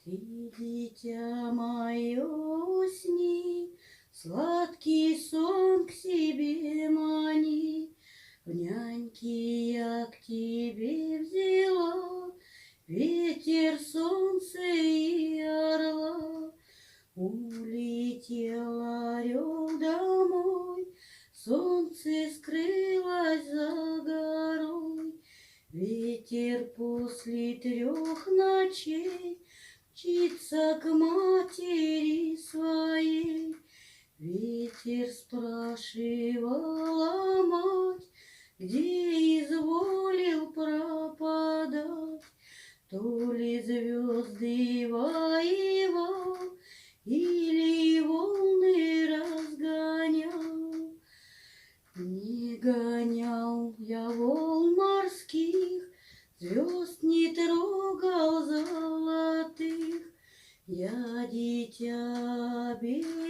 Ты, дитя мое, усни, сладкий сон к себе мани. В няньки я к тебе взяла ветер, солнце и орла. Улетел орел домой, солнце скрылось за горой. Ветер после 3 ночей мчится к матери своей. Ветер спрашивала мать, где изволил пропадать. То ли звезды воевал, или волны разгонял. Не гонял я волн морских, звезд не трогал золотых. Я дитя белое,